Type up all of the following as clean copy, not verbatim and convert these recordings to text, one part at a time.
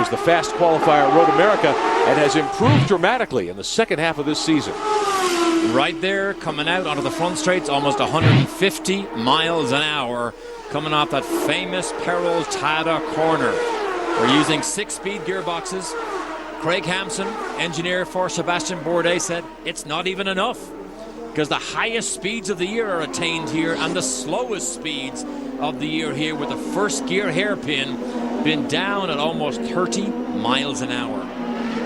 was the fast qualifier at Road America and has improved dramatically in the second half of this season. Right there, coming out onto the front straights, almost 150 miles an hour, coming off that famous Peraltada corner. We're using 6-speed gearboxes. Craig Hampson, engineer for Sebastian Bourdais, said it's not even enough because the highest speeds of the year are attained here and the slowest speeds of the year here, with the first gear hairpin been down at almost 30 miles an hour.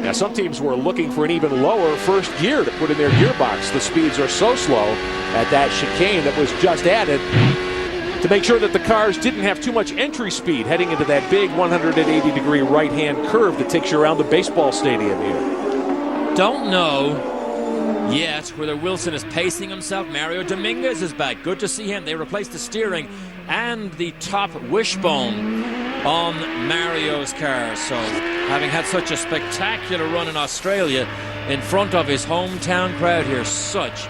Now, some teams were looking for an even lower first gear to put in their gearbox. The speeds are so slow at that chicane that was just added to make sure that the cars didn't have too much entry speed heading into that big 180-degree right-hand curve that takes you around the baseball stadium here. Don't know yet whether Wilson is pacing himself. Mario Dominguez is back. Good to see him. They replaced the steering and the top wishbone on Mario's car. So, having had such a spectacular run in Australia in front of his hometown crowd here, such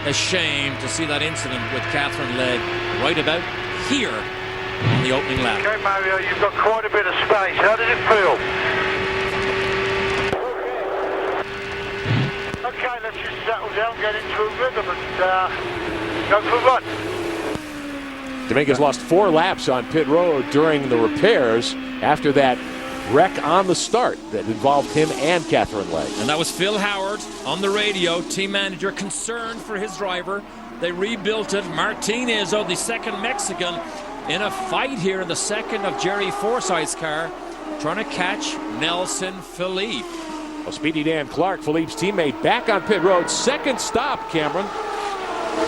a shame to see that incident with Catherine Legge right about here on the opening lap. Okay, Mario, you've got quite a bit of space. How does it feel? Okay, let's just settle down, get into a rhythm and go for a run. Dominguez lost 4 laps on pit road during the repairs after that wreck on the start that involved him and Catherine Legge. And that was Phil Howard on the radio, team manager, concerned for his driver. They rebuilt it. Martinez, the second Mexican, in a fight here in the second of Jerry Forsyth's car, trying to catch Nelson Philippe. Well, Speedy Dan Clark, Philippe's teammate, back on pit road. Second stop, Cameron.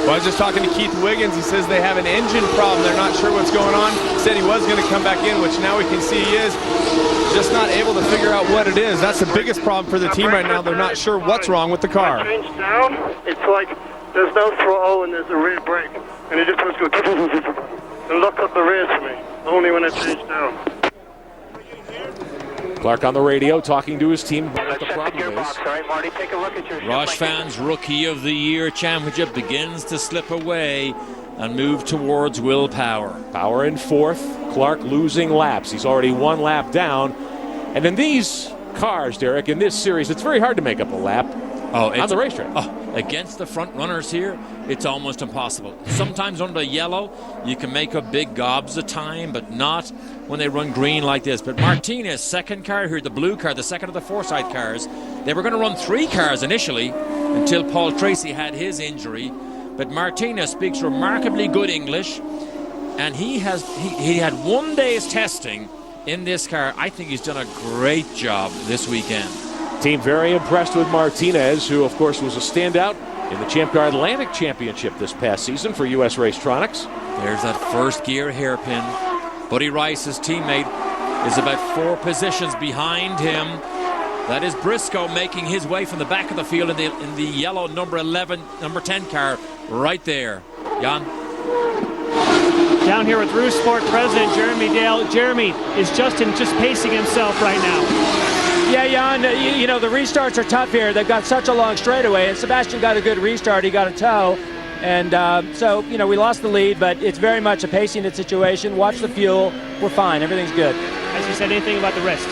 Well, I was just talking to Keith Wiggins. He says they have an engine problem. They're not sure what's going on. He said he was going to come back in, which now we can see he is. Just not able to figure out what it is. That's the biggest problem for the team right now. They're not sure what's wrong with the car. When it turns down, it's like there's no throttle and there's a rear brake. And it just wants to go and lock up the rear for me. Only when it turns down. Clark on the radio talking to his team about what the problem is. All right, Marty, take a look at your Rochefan's Rookie of the Year championship begins to slip away and move towards Will Power. Power in fourth. Clark losing laps. He's already 1 lap down. And in these cars, Derek, in this series, it's very hard to make up a lap on the racetrack. Against the front runners here, it's almost impossible. Sometimes under yellow, you can make up big gobs of time, but not when they run green like this. But Martinez, second car here, the blue car, the second of the Forsyth cars, they were going to run 3 cars initially until Paul Tracy had his injury. But Martinez speaks remarkably good English, and he had 1 day's testing in this car. I think he's done a great job this weekend. Team very impressed with Martinez, who, of course, was a standout in the Champ Car Atlantic Championship this past season for U.S. Racetronics. There's that first gear hairpin. Buddy Rice, his teammate, is about 4 positions behind him. That is Briscoe making his way from the back of the field in the yellow number 10 car right there. Jan? Down here with Roost Sport President Jeremy Dale. Jeremy, is Justin just pacing himself right now? Yeah, Jan, you know, the restarts are tough here. They've got such a long straightaway, and Sebastian got a good restart. He got a tow. And so, you know, we lost the lead, but it's very much a pacing situation. Watch the fuel. We're fine. Everything's good. Has he said anything about the wrist?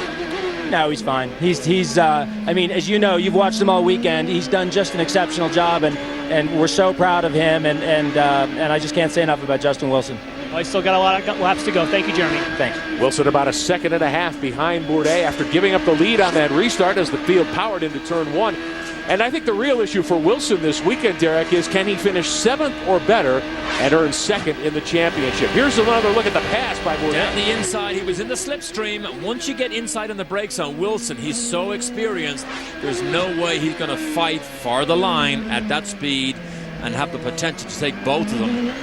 No, he's fine. He's I mean, as you know, you've watched him all weekend. He's done just an exceptional job, and we're so proud of him, and I just can't say enough about Justin Wilson. Well, he's still got a lot of laps to go. Thank you, Jeremy. Thanks. Wilson about 1.5 seconds behind Bourdais after giving up the lead on that restart as the field powered into turn 1. And I think the real issue for Wilson this weekend, Derek, is can he finish 7th or better and earn 2nd in the championship? Here's another look at the pass by Bourdais. Down the inside, he was in the slipstream. Once you get inside in the brake zone, Wilson, he's so experienced, there's no way he's going to fight for the line at that speed and have the potential to take both of them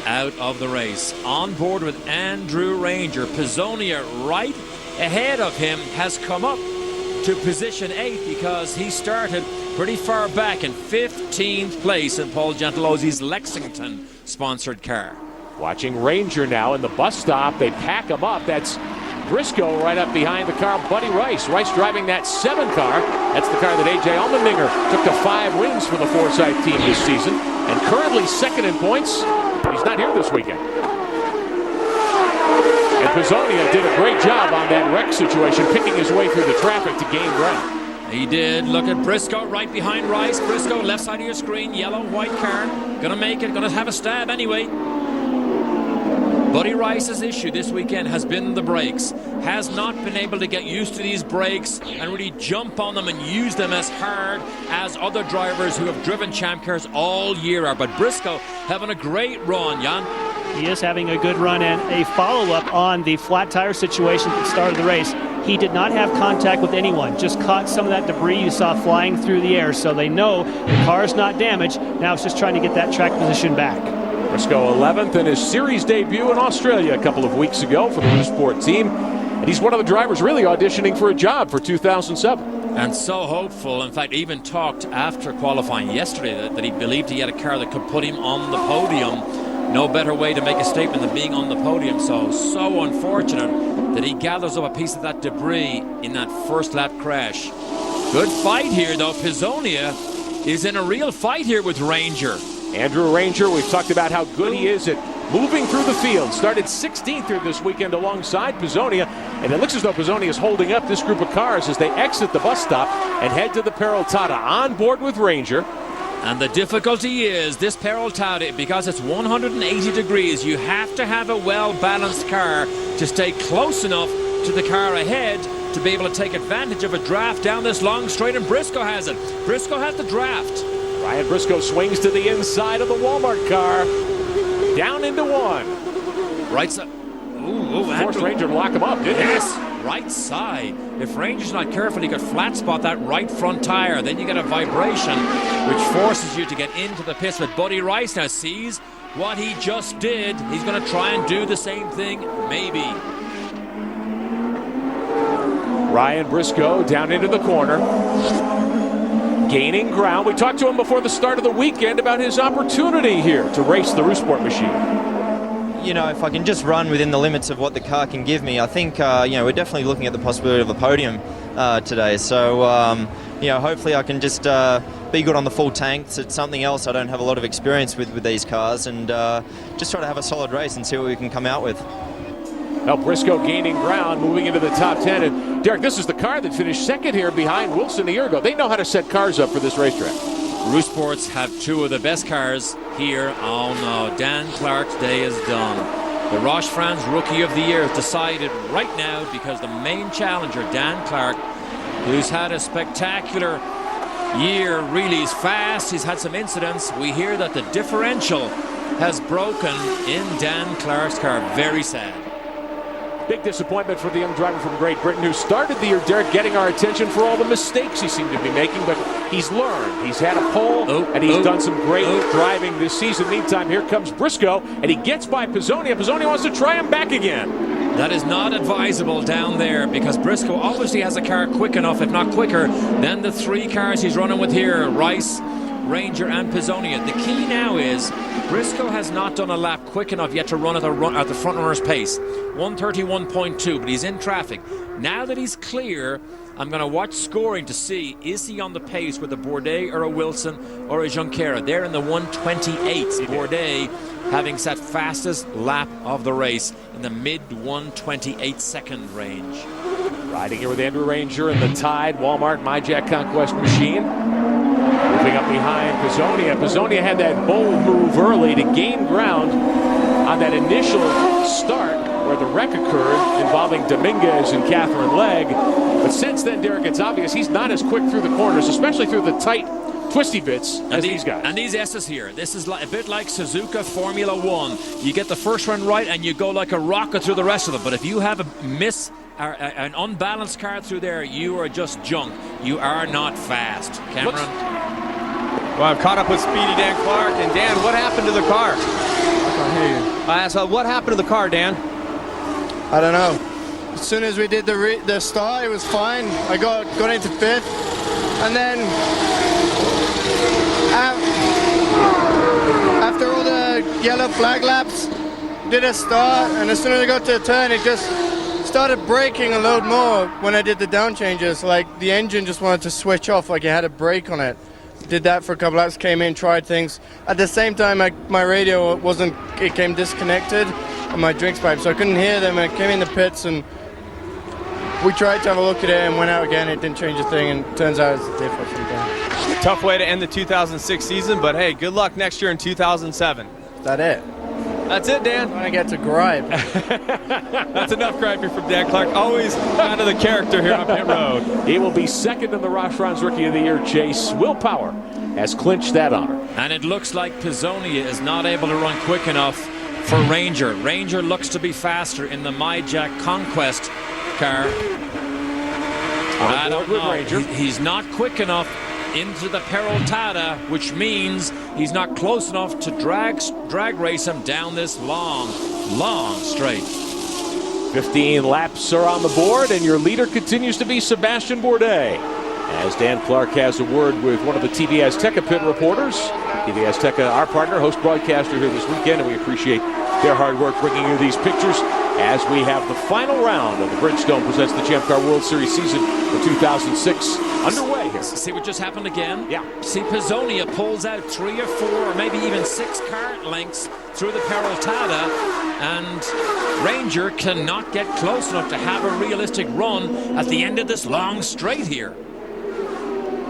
out of the race. On board with Andrew Ranger. Pizzonia right ahead of him has come up to position 8 because he started pretty far back in 15th place in Paul Gentilozzi's Lexington sponsored car. Watching Ranger now in the bus stop. They pack him up. That's Briscoe right up behind the car, Buddy Rice. Rice driving that 7 car. That's the car that A.J. Allmendinger took to 5 wins for the Forsyth team this season. And currently 2nd in points. He's not here this weekend. And Pizzonia did a great job on that wreck situation, picking his way through the traffic to gain ground. He did. Look at Briscoe right behind Rice. Briscoe left side of your screen, yellow, white car. Gonna make it, gonna have a stab anyway. Buddy Rice's issue this weekend has been the brakes. Has not been able to get used to these brakes and really jump on them and use them as hard as other drivers who have driven champ cars all year are. But Briscoe having a great run, Jan. He is having a good run, and a follow-up on the flat tire situation at the start of the race. He did not have contact with anyone, just caught some of that debris you saw flying through the air, so they know the car's not damaged. Now it's just trying to get that track position back. Briscoe 11th in his series debut in Australia a couple of weeks ago for the Rouge Sport team. And he's one of the drivers really auditioning for a job for 2007. And so hopeful. In fact, even talked after qualifying yesterday that he believed he had a car that could put him on the podium. No better way to make a statement than being on the podium. So unfortunate that he gathers up a piece of that debris in that first lap crash. Good fight here, though. Pizzonia is in a real fight here with Ranger. Andrew Ranger, we've talked about how good he is at moving through the field. Started 16th here this weekend alongside Pizzonia, and it looks as though Pizzonia is holding up this group of cars as they exit the bus stop and head to the Peraltada on board with Ranger. And the difficulty is this Peraltada, because it's 180 degrees, you have to have a well-balanced car to stay close enough to the car ahead to be able to take advantage of a draft down this long straight, and Briscoe has it. Briscoe has the draft. Ryan Briscoe swings to the inside of the Walmart car. Down into one. Right side. Forced Ranger to lock him up, didn't he? Yes, right side. If Ranger's not careful, he could flat spot that right front tire. Then you get a vibration, which forces you to get into the pits. But Buddy Rice now sees what he just did. He's going to try and do the same thing, maybe. Ryan Briscoe down into the corner. Gaining ground. We talked to him before the start of the weekend about his opportunity here to race the Rouge Sport machine. You know, if I can just run within the limits of what the car can give me, I think, we're definitely looking at the possibility of a podium today. So, hopefully I can just be good on the full tanks. It's something else I don't have a lot of experience with these cars, and just try to have a solid race and see what we can come out with. Now Briscoe gaining ground, moving into the top 10. And Derek, this is the car that finished second here behind Wilson a year ago. They know how to set cars up for this racetrack. Rouge Sports have two of the best cars here. Oh no, Dan Clark's day is done. The Roche France Rookie of the Year is decided right now because the main challenger, Dan Clark, who's had a spectacular year, really is fast. He's had some incidents. We hear that the differential has broken in Dan Clark's car. Very sad. Big disappointment for the young driver from Great Britain who started the year, Derek, getting our attention for all the mistakes he seemed to be making, but he's learned. He's had a pole, and he's done some great driving this season. Meantime, here comes Briscoe, and he gets by Pizzonia. Pizzonia wants to try him back again. That is not advisable down there because Briscoe obviously has a car quick enough, if not quicker, than the three cars he's running with here, Rice, Ranger, and Pizzonia. The key now is Briscoe has not done a lap quick enough yet to run at the front runner's pace. 131.2, but he's in traffic. Now that he's clear, I'm going to watch scoring to see, is he on the pace with a Bourdais or a Wilson or a Junqueira? They're in the 128s. Bourdais having set fastest lap of the race in the mid-128 second range. Riding here with Andrew Ranger in the Tide Walmart MyJack Conquest machine. Moving up behind Pizzonia. Pizzonia had that bold move early to gain ground on that initial start where the wreck occurred involving Dominguez and Catherine Legg. But since then, Derek, it's obvious he's not as quick through the corners, especially through the tight, twisty bits as these guys. And these S's here, this is a bit like Suzuka Formula One. You get the first one right and you go like a rocket through the rest of them. But if you have an unbalanced car through there, you are just junk. You are not fast. Cameron? Well, I've caught up with Speedy Dan Clark. And Dan, what happened to the car? I can't hear you. So what happened to the car, Dan? I don't know. As soon as we did the start, it was fine. I got into fifth, and then after all the yellow flag laps, did a start, and as soon as I got to a turn, it just started braking a load more when I did the down changes. Like the engine just wanted to switch off, like it had a brake on it. Did that for a couple laps, came in, tried things. At the same time, my radio came disconnected, on my drinks pipe, so I couldn't hear them. I came in the pits and we tried to have a look at it and went out again. It didn't change a thing, and it turns out it's a difference again. Tough way to end the 2006 season, but hey, good luck next year in 2007. Is that it? That's it, Dan. When I get to gripe. That's enough griping from Dan Clark. Always kind of the character here on pit road. He will be second in the Ross Rookie of the Year chase. Will Power has clinched that honor. And it looks like Pizzonia is not able to run quick enough for Ranger. Ranger looks to be faster in the MyJack Conquest car. I don't know. Ranger. He's not quick enough into the Peraltada, which means he's not close enough to drag race him down this long straight. 15 laps are on the board, and your leader continues to be Sebastian Bourdais. As Dan Clark has a word with one of the TV Azteca pit reporters. TV Azteca, our partner, host broadcaster here this weekend, and we appreciate their hard work bringing you these pictures as we have the final round of the Bridgestone Presents the Champ Car World Series season for 2006 underway here. See what just happened again? Yeah. See, Pizzonia pulls out 3 or 4 or maybe even 6 car lengths through the Peraltada, and Ranger cannot get close enough to have a realistic run at the end of this long straight here.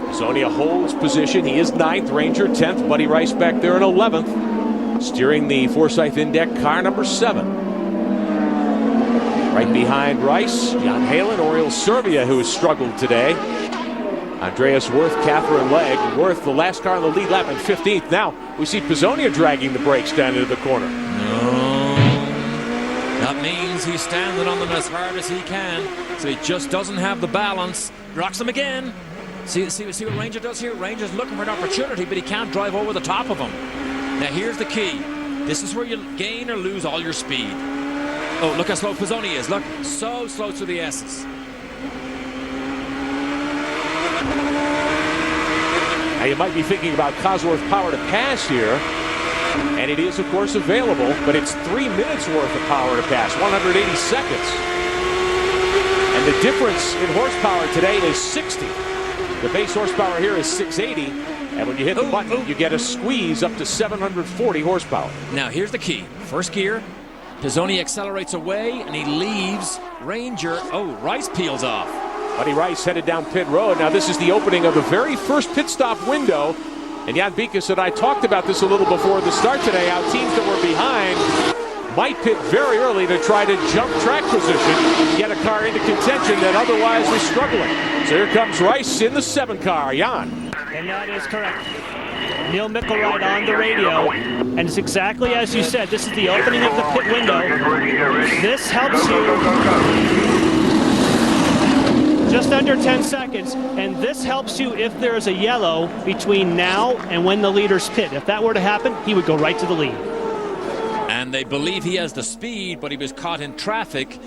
Pizzonia holds position. He is 9th, Ranger 10th, Buddy Rice back there in 11th, steering the Forsyth Index car number 7. Right behind Rice, Jan Halen, Oriol Servia, who has struggled today. Andreas Worth, Catherine Legg. Worth, the last car on the lead lap, in 15th. Now we see Pizzonia dragging the brakes down into the corner. No. That means he's standing on them as hard as he can, so he just doesn't have the balance. Rocks them again. See what Ranger does here? Ranger's looking for an opportunity, but he can't drive over the top of him. Now here's the key. This is where you gain or lose all your speed. Oh, look how slow Pizzonia is. Look, so slow through the S's. Now you might be thinking about Cosworth power to pass here, and it is of course available, but it's 3 minutes worth of power to pass, 180 seconds. And the difference in horsepower today is 60. The base horsepower here is 680, and when you hit the button, you get a squeeze up to 740 horsepower. Now here's the key. First gear, Pizzonia accelerates away, and he leaves Ranger. Oh, Rice peels off. Buddy Rice headed down pit road. Now this is the opening of the very first pit stop window. And Jan Bikas and I talked about this a little before the start today, how teams that were behind might pit very early to try to jump track position, get a car into contention that otherwise was struggling. So here comes Rice in the 7 car. Jan. And that is correct. Neil Mickelride on the radio, and it's exactly as you said. This is the opening of the pit window. This helps you just under 10 seconds, and this helps you if there's a yellow between now and when the leaders pit. If that were to happen, he would go right to the lead. And they believe he has the speed, but he was caught in traffic